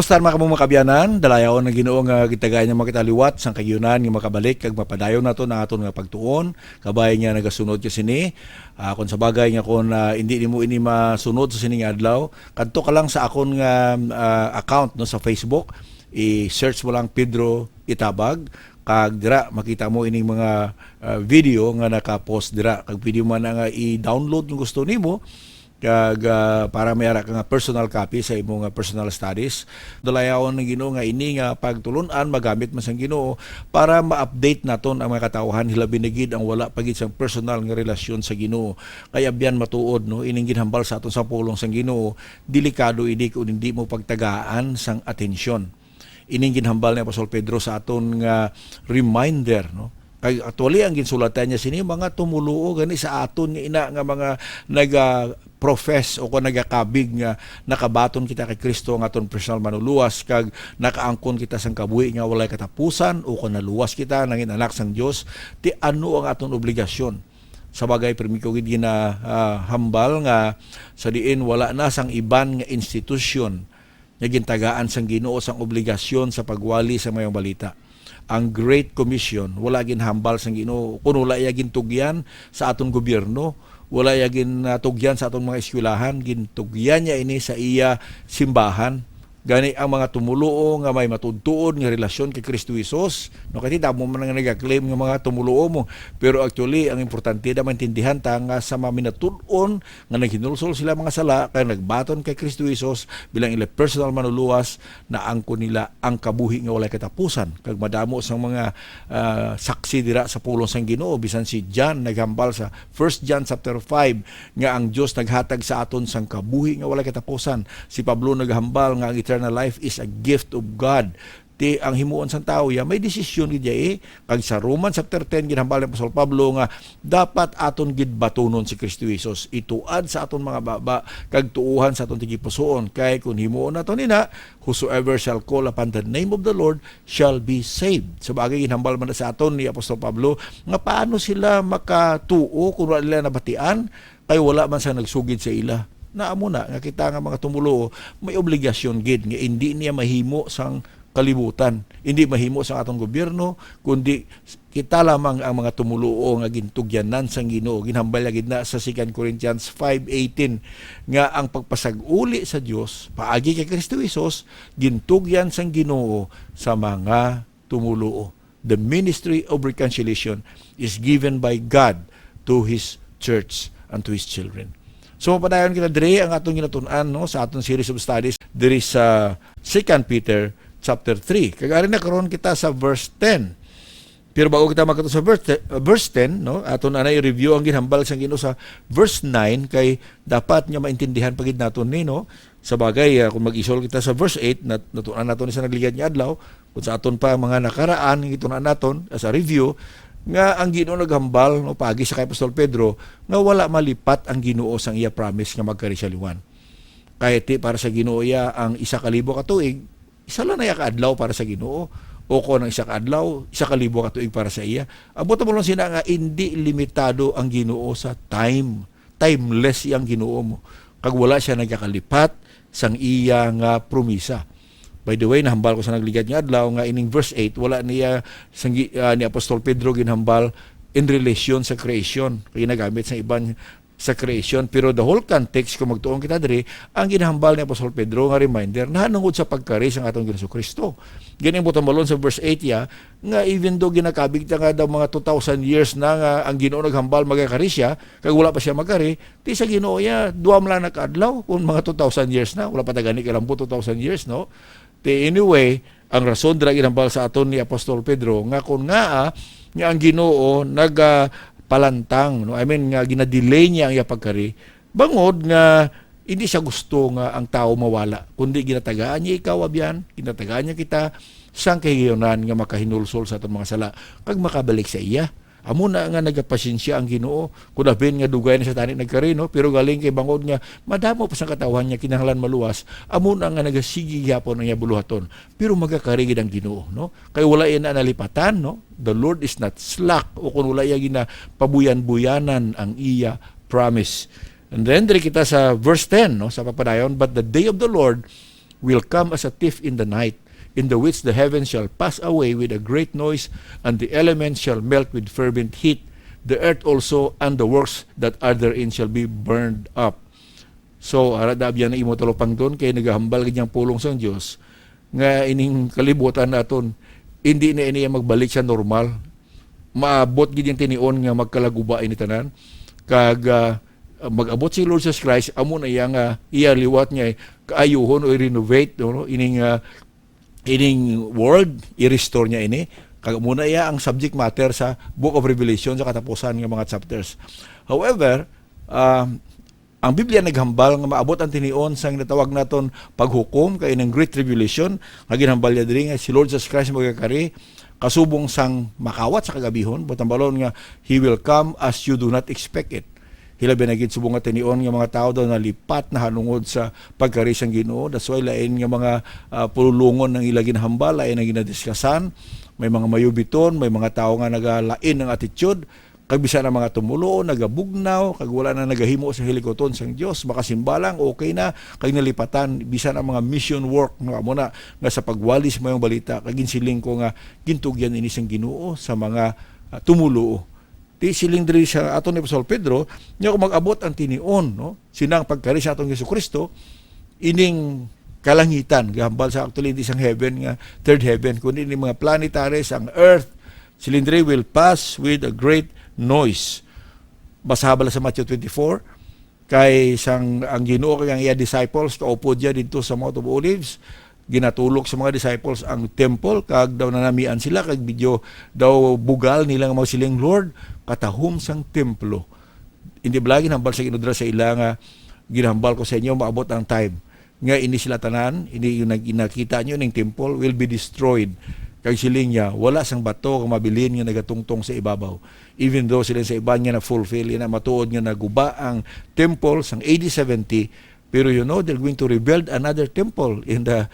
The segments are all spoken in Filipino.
Kumusta mga kamong makabyanan? Dalayaw na Ginoo nga gitagay niya makitaliwat sang kayunan nga makabalik kag mapadayon nato na aton nga pagtuon. Kabay nga nagasunod ka sini. Kung sa bagay nga kung hindi nimo ini masunod sa sini nga adlaw, kadto ka lang sa akon nga account no sa Facebook. I-search mo lang Pedro Itabag kag dira makita mo ining mga video nga naka-post dira. Kag video man nga i-download kung gusto nimo. Kag para mayara ka nga personal copy sa imong personal studies. Dalayawon ng Ginoo nga ini nga pagtulunan magamit man sang Ginoo para ma-update naton ang mga katawhan hilabi na gid ang wala pagid sang personal nga relasyon sa Ginoo. Kaya biyan matuod no ining ginhambal sa aton sa pulong sang Ginoo, delikado ini kung hindi mo pagtagaan sang atensyon. Ining ginhambal ni Apostol Pedro sa aton nga reminder no. Kay actually ang ginsulatan niya sini mga tumuluo gani sa aton ina nga mga naga-profess o kung nagakabig nga nakabaton kita kay Kristo nga aton personal manuluwas kag nakaangkon kita sang kabuhi nga walay katapusan o kung naluwas kita nangin anak sang Dios ti ano ang aton obligasyon sa bagay permiko gid hambal nga sa diin wala na sang iban nga institusyon nga gintagaan sang Ginoo sang obligasyon sa pagwali sa mayong balita. Ang Great Commission wala ginhambal sang Ginoo kun wala iya gintugyan sa aton gobyerno, wala iya gintugyan sa aton mga eskwelahan, gintugyan niya ini sa iya simbahan. Gani ang mga tumuluo nga may matudtuon nga relasyon kay Kristo Jesus. No kay damo man nga nagaklaim nga mga tumuluo mo, pero actually ang importante da maintindihan ta nga sa mga minatud-on nga naghinulsol sila mga sala kay nagbaton kay Kristo Jesus bilang ila personal manuluwas na angkon nila ang kabuhi nga walay katapusan. Kag madamo sang mga saksi dira sa pulong sang Ginoo bisan si John naghambal sa 1 John chapter 5 nga ang Dios naghatag sa aton sang kabuhi nga walay katapusan. Si Pablo naghambal nga ang eternal life is a gift of God. Ti ang himuon sang tawo ya may desisyon gid kag sa Romans chapter 10 ginhambal ni Apostol Pablo nga dapat aton gid batunon si Kristo Jesus. Ituad sa aton mga baba kag tuuhan sa aton tigipusoon kay kun himuon naton nina whosoever shall call upon the name of the Lord shall be saved. Sa bagay ginhambal man sa aton ni Apostol Pablo nga paano sila makatuo kung wala nila nabatian kay wala man sa nagsugid sa ila. Naamo na nga kita nga mga tumulo may obligasyon gid nga hindi niya mahimo sang kalibutan, hindi mahimo sa atong gobyerno kundi kita lamang ang mga tumuluo nga gintugyanan sang Ginoo. Ginhambal gid na sa 2 Corinthians 5:18 nga ang pagpasag-uli sa Dios paagi kay Kristo Jesus gintugyan sang Ginoo sa mga tumuluo. The ministry of reconciliation is given by God to His church and to His children. So mapadayon kita diri ang atong ginatun-an no sa atong series of studies diri sa 2 Peter chapter 3. Kag ari na karon kita sa verse 10. Pero bago kita magkato sa verse 10 no, aton anay review ang ginhambal sang Ginoo sa verse 9 kay dapat nga maintindihan pagid naton ni no. Sa bagay kung mag-isol kita sa verse 8 natunan naton sa nagligad nga adlaw kung sa aton pa mga nakaraan gitunan naton as a review nga ang Ginoo naghambal no pagi sa kay Apostol Pedro nga wala malipat ang Ginoo sang iya promise nga magkarisyaliwan. Kay ti para sa Ginoo iya ang 1,000 ka tuig, isa lang na ya ka adlaw para sa Ginoo o ko ng 1 ka adlaw, 1,000 ka tuig para sa iya. Abot mo lang sina nga hindi limitado ang Ginoo sa time. Timeless iyang Ginoo mo. Kag wala siya nagakalipat sang iya nga promisa. By the way, nahambal ko sa nagligad nga adlaw nga ining verse 8 wala niya ni Apostol Pedro ginhambal in relation sa creation. Kaya nagamit sa iban sa creation, pero the whole context kung magtuon kita diri ang ginhambal ni Apostol Pedro nga reminder na hanungod sa pagkari sang atong Ginoong Kristo. Gani butang balon sa verse 8 ya nga even though ginakabig ta nga daw mga 2,000 years na nga ang Ginoo naghambal magakari siya kag wala pa siya magkari, ti sa Ginoo ya duam lang nakadlaw kung mga 2,000 years na wala pa ta gani kalambo 2,000 years no. Anyway, ang rason dira ginhambal sa aton ni Apostol Pedro nga kun nga ang Ginoo palantang no, I mean nga gina-delay niya ang iya pagkari bangod nga hindi siya gusto nga ang tao mawala kundi ginatagaan niya ikaw abyan, ginatagaan niya kita sang kahiyonan nga makahinulsol sa atong mga sala kag makabalik sa iya. Amo na nga nagapasensya ang Ginoo kun abin nga dugay na sa tani nagkari no, pero galing kay bangod nga madamo pa sa katawhan niya kinahanglan maluwas. Amo na nga nagasigi gyapon ang iya buluhaton pero magakari gid ang Ginoo no, kay wala iya na nalipatan no. The Lord is not slack o kun wala iya gina pabuyan-buyanan ang iya promise. And then diri kita sa verse 10 no, sa papadayon, but the day of the Lord will come as a thief in the night, in the which the heavens shall pass away with a great noise, and the elements shall melt with fervent heat. The earth also and the works that are therein shall be burned up. So, aradab yan na imo talupang doon, kaya nagahambal kanyang pulong sa Diyos, nga ining kalibutan naton, hindi na iniya magbalik sa normal. Maabot gid yung tinion nga magkalaguba ini tanan. Kag mag-abot si Lord Jesus Christ, amo na yang iya liwat niya kaayuhon o i-renovate no ining world, i-restore niya ini. Kag muna iya ang subject matter sa Book of Revelation sa katapusan ng mga chapters. However, ang Biblia naghambal nga maabot ang tinion sang natawag naton paghukom kay ng Great Tribulation, nga ginhambal niya diri nga si Lord Jesus Christ magakari kasubong sang makawat sa kagabihon, butang balon nga He will come as you do not expect it. Hilabi na gid subong nga tinion nga mga tao daw nalipat na hanungod sa pagkari sang Ginoo. That's why lain nga mga pululungon ng ila ginhambal, lain ang ginadiskusan. May mga mayubiton, may mga tao nga nagalain ng attitude, kag bisan ang mga tumulo, nagabugnaw, kag wala na nagahimo sa hilikoton sang Dios, makasimbalang okay na, kag nalipatan bisan ang mga mission work nga mo na nga sa pagwalis mayong balita, kag ginsiling ko nga gintugyan ini sang Ginoo sa mga tumulo. Di siling diri sa aton ni Apostol Pedro, nya kung mag-abot ang tinion, no? Sinang pagkari sa atong Jesucristo, ining kalangitan, gahambal sa actually hindi sang heaven nga third heaven, kundi ini mga planetaries, ang earth, silindri will pass with a great noise. Basaha bala sa Matthew 24, kay sang ang Ginoo kay ang iya disciples kaupo diya dito sa Mount of Olives, ginatulok sa mga disciples ang temple, kag daw nanamian sila, kag video daw bugal nilang mga siling, Lord, katahom sang templo. Hindi balagi hambal sa Ginoo sa ila nga ginahambal ko sa inyo maabot ang time nga ini sila tanan, ini yung nakita nyo ning temple will be destroyed. Kag siling niya, wala sang bato kang mabilin nga nagatungtong sa ibabaw. Even though sila sa iba niya na fulfill, na matuod nga naguba ang temple sang AD 70, pero you know, they're going to rebuild another temple in the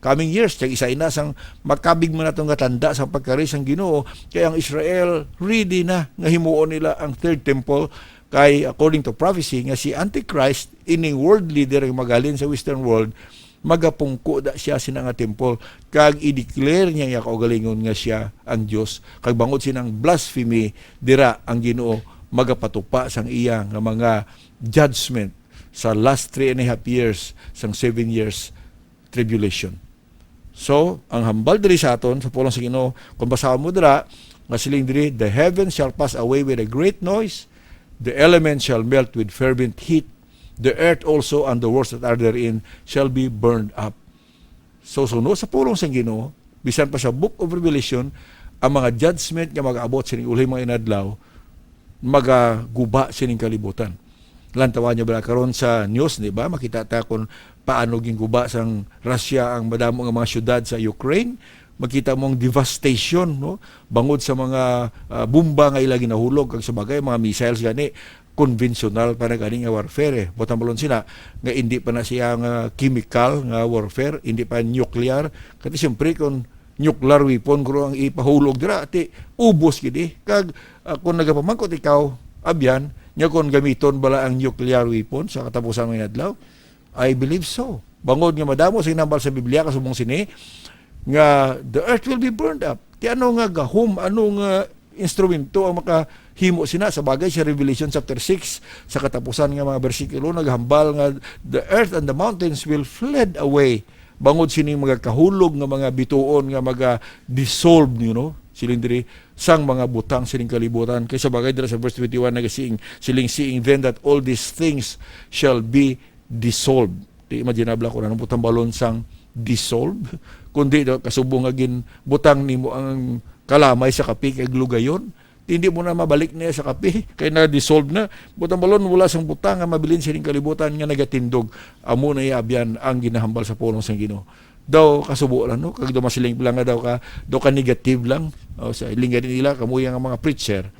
coming years. Kaya isa-ina sang makabig mo na itong tanda sa pagkari sang Ginoo. Kaya ang Israel ready na nga himuon nila ang third temple, kay according to prophecy nga si Antichrist, ining world leader ang magalin sa Western world, magapungko da siya sina nga temple, kag i-declare niya nga kaugalingon nga siya ang Dios, kag bangod sinang blasphemy dira ang Ginoo magapatupa sang iya nga mga judgment sa last 3.5 years sang 7 years tribulation. So ang hambal diri sa aton sa pulong sa Ginoo, kung basahan mo dira nga siling diri, the heavens shall pass away with a great noise, the elements shall melt with fervent heat, the earth also and the works that are therein shall be burned up. So sunod sa pulong sa Ginoo, bisan pa sa Book of Revelation, ang mga judgment nga mag-abot sining ulay mga inadlaw, magaguba sining kalibutan. Lantawan niya ba karon sa news, di ba? Makita ta kung paano ginguba sang Russia ang madamo nga mga syudad sa Ukraine. Makita mong devastation, no? Bangod sa mga bomba nga ila ginahulog, kag sa bagay mga missiles gani, conventional pa na gani nga warfare. Botang balon sila nga hindi pa na siya nga chemical nga warfare, hindi pa nuclear. Kasi siyempre kung nuclear weapon kung ang ipahulog dira, ati ubos gidi. Kag kung nagapamangkot ikaw, abyan, nya kung gamiton bala ang nuclear weapon sa katapusan ng adlaw, I believe so. Bangod nga madamo sa inambal sa Biblia kasubong sini nga the earth will be burned up. Ti ano nga gahom, ano nga instrumento ang makahimo sina sa bagay sa Revelation chapter 6 sa katapusan nga mga bersikulo naghambal nga the earth and the mountains will fled away. Bangod sining mga kahulog nga mga bituon nga dissolve, you know, silindri sang mga butang sining kalibutan. Kay sa bagay dira sa verse 21 nagasing siling seeing then that all these things shall be dissolved. Di imaginable ko na butang balon sang dissolve, kundi kasubong nga gin butang nimo ang kalamay sa kape kay glugayon, hindi mo na mabalik niya sa kape kay na dissolve na. Butang balon wala sang butang nga mabilin sining kalibutan nga nagatindog, amo na iabyan ang ginahambal sa pulong sang Ginoo. Daw kasubo lang, no? Kag daw masiling lang nga daw ka negative lang sa ilingan nila kamuya nga mga preacher.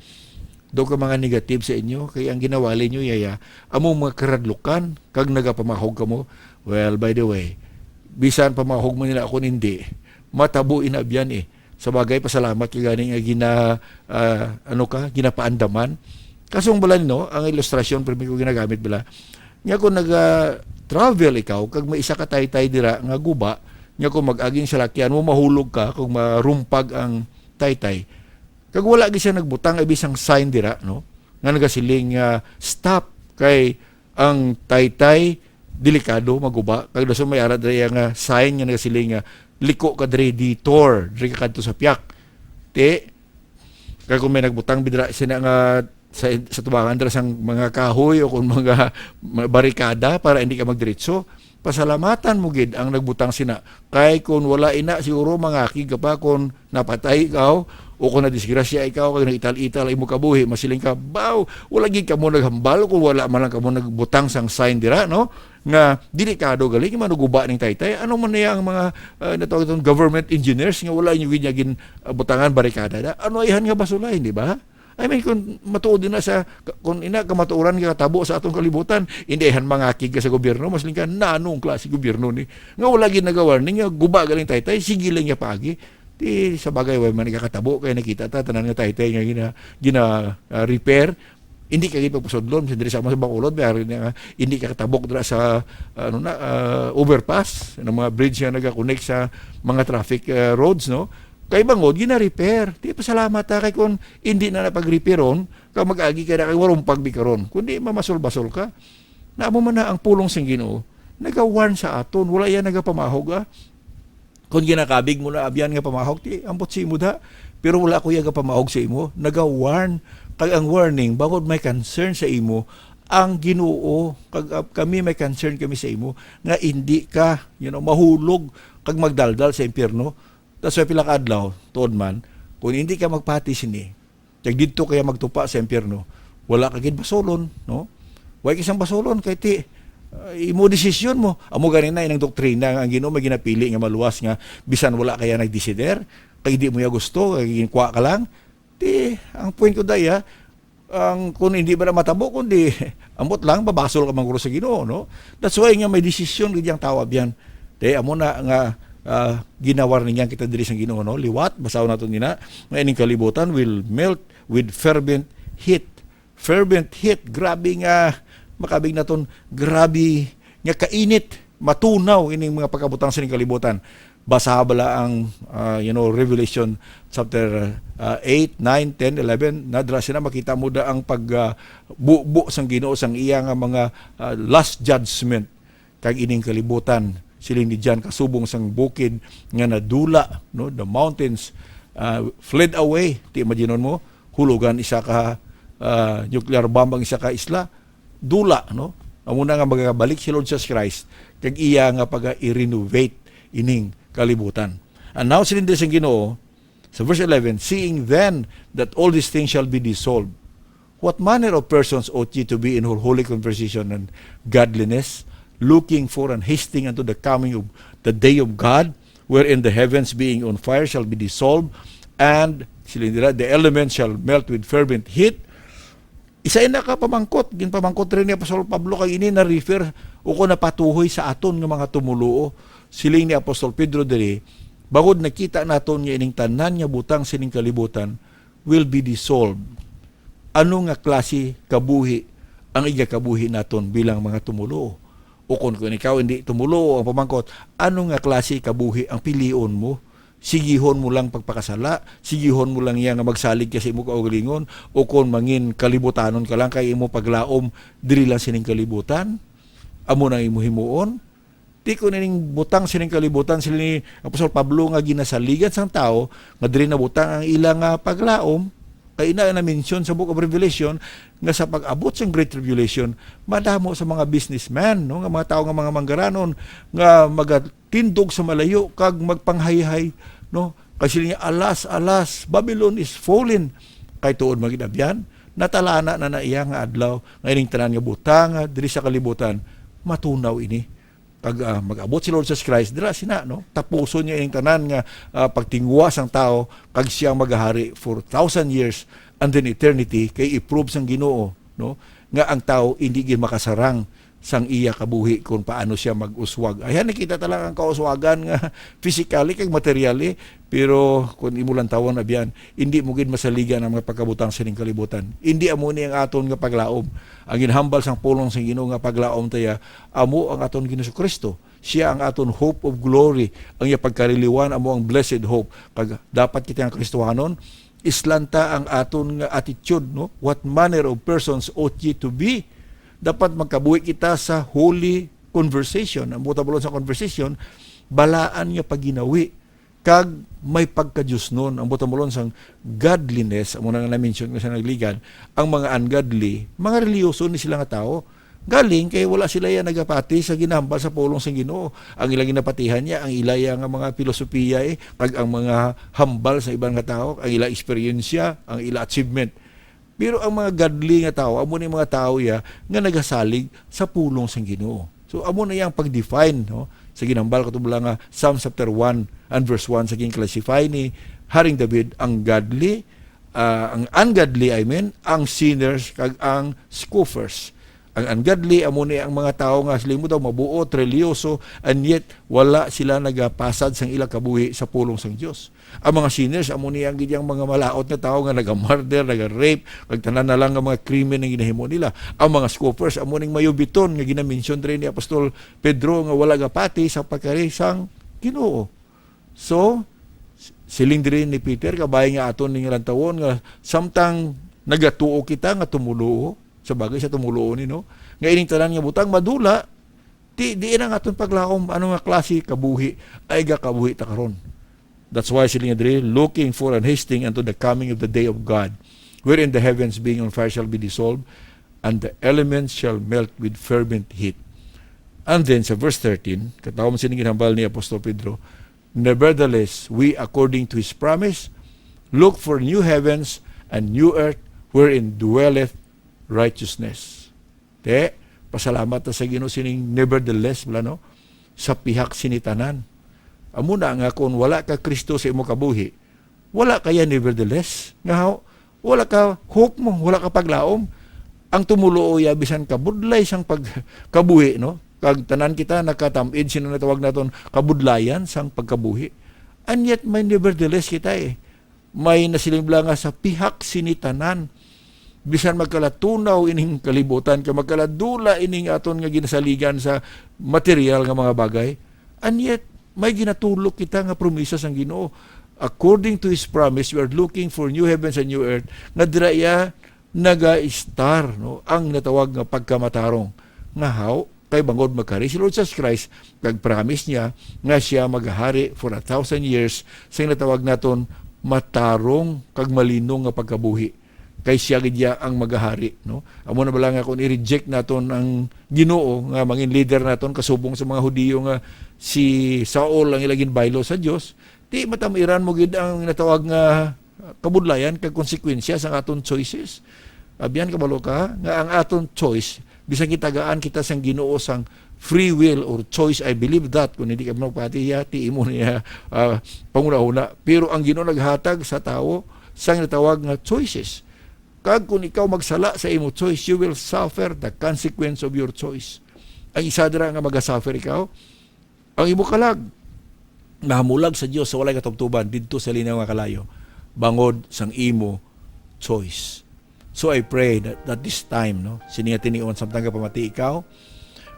Daw ka mga negative sa inyo kay ang ginawali nyo yaya amo mga karadlukan kag nagapamahog kamo. Well, by the way, bisan pamahog mo nila ako hindi, matabo inabyan eh. Sa bagay, pasalamat kay gani nga ginapaandaman. Kasong bala no, ang ilustrasyon pero ko ginagamit bala. Nga kung travel ikaw kag may isa ka taytay dira nga guba nya kung mag-aging sa lakyan mo mahulog ka kung marumpag ang taytay kag wala gyud siya nagbutang ay bisang sign dira no nga nagasiling stop kay ang taytay delikado maguba kag dason may ara diri nga sign nga nagasiling liko ka diri detour diri ka kadto sa piyak ti kag kung may nagbutang bidra sina nga sa tubangan dira sang mga kahoy o kung mga barikada para hindi ka magdiretso pasalamatan mo gid ang nagbutang sina kay kung wala ina siguro mangakig ka pa kung napatay ikaw o kung nadisgrasya ikaw kag nagital-ital imo kabuhi masiling ka baw wala gid ka mo naghambal kung wala man lang ka mo nagbutang sang sign dira no nga delikado gali manuguba ning taytay ano man niya ang mga natawag itong government engineers nga wala inyo gid butangan barikada da ano ihan nga basulay di ba I mean, kung matuod din na sa, kung ina kamatuoran ka katabo sa atong kalibutan, hindi ihan mangakig ka sa gobyerno, mas ka na anong klase gobyerno ni. Nga wala ginagawarning, nga guba galing taytay, sige lang niya pagi. Di sa bagay, way man ikakatabo, kaya nakita ta, tanan nga taytay nga repair, hindi ka gipagpasodlon, sindiri sa Bacolod, hindi ka katabok dira sa overpass, ng mga bridge nga nag-connect sa mga traffic roads, no? Kay bangod gina-repair. Di pasalamat ta kay kung hindi na napag-repairon, ka mag-agi ka na kay warong pagbikaron. Kundi mamasol-basol ka. Naamo man na ang pulong sing Ginoo. Nagawarn sa aton, wala yan nagapamahog Kung ginakabig mo na abyan nga pamahog, ti ambot si imo da. Pero wala ko yaga pamahog sa imo. Nagawarn kag ang warning bangod may concern sa imo ang Ginoo kag kami may concern kami sa imo nga hindi ka mahulog kag magdaldal sa impyerno. Tapos may pilang adlaw, tuod man, kung hindi ka magpati sini, kag dito kaya magtupa sa impyerno, wala ka gid basolon, no? Way kisang basolon kay ti imo desisyon mo. Amo ganina inang doktrina ang Ginoo may ginapili nga maluwas nga bisan wala kaya nagdesider, kay di mo ya gusto, kay ginkuha ka lang. Ti ang point ko daya, ang kung hindi ba na matabo kundi amot lang babasol ka manguro sa Ginoo, no? That's why nga may desisyon gid yang tawab yan. Te amo na nga ginawar niya kita diri sa Ginoo no liwat basaw naton nina nga ining kalibutan will melt with fervent heat grabe nga makabig naton grabe nga kainit matunaw ining mga pagkabutang sa ining kalibutan basa bala ang Revelation chapter 8, 9, 10, 11 nadra sina makita mo da ang pagbubo sang Ginoo sang iya nga mga last judgment kag ining kalibutan siling ni Jan kasubong sang bukid nga nadula no the mountains fled away ti imaginon mo hulugan isa ka nuclear bomb ang isa ka isla dula no amo na nga magabalik si Lord Jesus Christ kag iya nga i-renovate ining kalibutan and now siling sang Ginoo sa verse 11 seeing then that all these things shall be dissolved what manner of persons ought ye to be in holy conversation and godliness looking for and hasting unto the coming of the day of God, wherein the heavens being on fire shall be dissolved, and the elements shall melt with fervent heat. Isa na ka pamangkot, ginpamangkot rin ni Apostol Pablo kay ini na refer o ko napatuhoy sa aton ng mga tumuluo. Siling ni Apostol Pedro diri, bagod nakita naton nga ining tanan nga butang sining kalibutan will be dissolved. Ano nga klase kabuhi ang igakabuhi naton bilang mga tumuluo? O kung ikaw hindi tumulo ang pamangkot, ano nga klase kabuhi ang pilion mo? Sigihon mo lang pagpakasala, sigihon mo lang yan nga magsalig kasi mo kaugalingon, o kung mangin kalibutanon ka lang kay imo paglaom, diri lang sining kalibutan, amo nang imo himuon. Di ko nining butang sining kalibutan, sila ni Apostol Pablo nga ginasaligan sang tao, nga diri na butang ang ilang paglaom, kay ina na mention sa Book of Revelation nga sa pag-abot sa Great Tribulation madamo sa mga businessmen no nga mga tao nga mga manggaranon nga magatindog sa malayo kag magpanghayhay no kasi niya alas Babylon is fallen kay tuod magidabyan natalana na iya nga adlaw nga ining tanan nga butang diri sa kalibutan matunaw ini pag mag-abot si Lord Jesus Christ dira sina no tapuson niya ining tanan nga pagtingwa sang tao kag siya magahari for 1,000 years and then eternity kay i-prove sang Ginoo no nga ang tao hindi gid makasarang sang iya kabuhi kung paano siya mag-uswag. Ayan, nakita talaga ang kauswagan nga physically kag materially, pero kung imulang tawon abyan, hindi mo gid masaligan ang mga pagkabutang sa ning kalibutan. Hindi amo ni ang aton nga paglaom. Ang ginhambal sang pulong sang Ginoo nga paglaom taya, amo ang aton Ginoo Kristo. Siya ang aton hope of glory. Ang iya pagkariliwan amo ang blessed hope. Pag dapat kita ang Kristohanon, islanta ang aton nga attitude, no? What manner of persons ought ye to be? Dapat magkabuhi kita sa holy conversation. Ang buta-bulon sa conversation, balaan nga paginawi. Kag may pagka-Diyos nun. Ang buta-bulon sa godliness, ang muna nga na-mention ko sa nagligan, ang mga ungodly, mga reliyoso ni sila nga tao, galing kay wala sila yan nagapati sa ginambal sa pulong sa Ginoo. Ang ilang ginapatihan niya, ang ilaya nga mga filosofiya kag ang mga hambal sa ibang nga tao, ang ilang experiensya, ang ilang achievement. Pero ang mga godly nga tao, amo ni mga tao ya nga nagasalig sa pulong sang Ginoo. So amo na yang pag-define, no? Sa ginambal katubala nga Psalm chapter 1 and verse 1 sa classify ni Haring David ang godly, ang ungodly ang sinners kag ang scoffers. Ang ungodly amo ni ang mga tao nga sila mo daw mabuo, religyoso, and yet wala sila nagapasad sang ilang kabuhi sa pulong sang Dios. Ang mga sinners amo ni ang gidyang mga malaot nga tao nga naga-murder, naga-rape, kag tanan na lang nga mga krimen nga ginahimo nila. Ang mga scoffers amo ning mayubiton nga ginamention rin ni Apostol Pedro nga wala gapati sa pagkari sang Ginoo. So siling diri ni Peter kabay nga aton ning tawon nga samtang nagatuo kita nga tumuluo sa bagay sa tumuloon ni, no? Nga ining tanan nga butang madula, di na nga aton paglaom ano nga klase kabuhi ay kabuhi ta karon. That's why sila nga looking for and hasting unto the coming of the day of God, wherein the heavens being on fire shall be dissolved, and the elements shall melt with fervent heat. And then sa verse 13, katawang sining ginhambal ni Apostol Pedro, nevertheless, we according to his promise, look for new heavens and new earth, wherein dwelleth righteousness. Pasalamat ta sa Ginoo sining nevertheless no? Sa pihak sinitanan. Amo na nga kung wala ka Kristo sa imo kabuhi, wala kaya nevertheless. Nga wala ka hope mo, wala ka paglaom. Ang tumulo ya bisan kabudlay sang pagkabuhi, no? Kag tanan kita nakatamid sino natawag naton kabudlayan sang pagkabuhi. And yet may nevertheless kita May nasiling nga sa pihak sinitanan. Bisan magkalatunaw ining kalibutan, ka magkaladula ining aton nga ginasaligan sa material nga mga bagay, and yet may ginatulok kita nga promisa sang Ginoo. According to his promise, we are looking for new heavens and new earth, nga diraya naga-star, no? Ang natawag nga pagkamatarong. Nga how? Kay bangod magkari si Lord Jesus Christ, nag-promise niya nga siya maghahari for 1,000 years sa natawag naton matarong kag malinong nga pagkabuhi. Kay siya gidya ang magahari, no? Amo na bala nga kung i-reject naton ang Ginoo nga mangin leader naton kasubong sa mga Hudiyo nga si Saul ang ilagin baylo sa Dios, di matamiran mo gid ang natawag nga kabudlayan kag konsekwensya sa aton choices. Abyan kabalo ka nga ang aton choice bisan kitagaan kita sang Ginoo sang free will or choice. I believe that kung hindi ka magpatiya ti imo niya panguna-una, pero ang Ginoo naghatag sa tao sang natawag nga choices. Kag kung ikaw magsala sa imo choice, you will suffer the consequence of your choice. Ang isa dira nga magasuffer ikaw, ang imo kalag, nahamulag sa Dios sa walay katubtuban didto sa linaw nga kalayo, bangod sang imo choice. So I pray that this time, no, sininga tinion samtang ka pamati ikaw,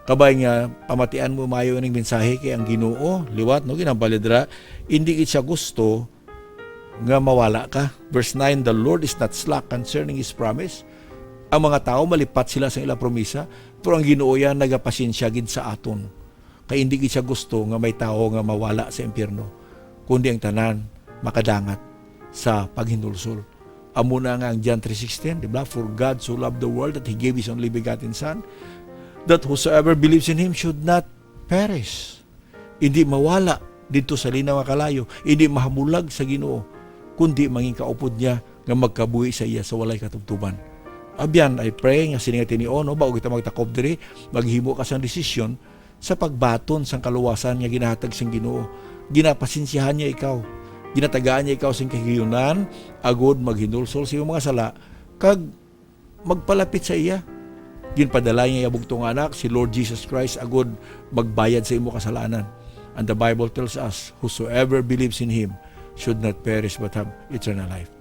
kabay nga pamatian mo mayo ning mensahe kay ang Ginoo, liwat no ginambalidra, hindi gid siya gusto nga mawala ka. Verse 9, the Lord is not slack concerning his promise. Ang mga tao malipat sila sa ilang promisa, pero ang Ginoo yan nagapasensya gid sa aton. Kay hindi gid siya gusto nga may tao nga mawala sa impyerno, kundi ang tanan makadangat sa paghinulsol. Amo na nga ang John 3:16, di ba? For God so loved the world that he gave his only begotten Son, that whosoever believes in him should not perish. Hindi mawala dito sa linaw nga kalayo, hindi mahamulag sa Ginoo, kundi manging kaupod niya nga magkabuhi sa iya sa walay katubtuban. Abyan, I pray nga sininga tinion, no, bago kita magtakop diri, maghimo ka sang desisyon sa pagbaton sang kaluwasan nga ginahatag sang Ginoo. Ginapasensyahan niya ikaw, ginatagaan niya ikaw sang kahiyunan, agod maghinulsol sa iyong mga sala, kag magpalapit sa iya. ginpadala niya yung bugtong anak, si Lord Jesus Christ, agud magbayad sa imo kasalanan. And the Bible tells us, whosoever believes in Him should not perish but have eternal life.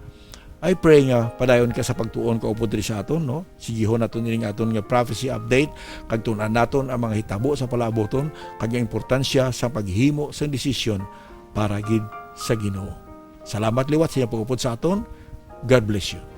I pray nga padayon ka sa pagtuon ka upod diri sa aton, no? Sigihon naton ning aton nga prophecy update, kag tun-an naton ang mga hitabo sa palaboton, kag ang importansya sa paghimo sa desisyon para gid sa Ginoo. Salamat liwat sa inyong pag-upod sa aton. God bless you.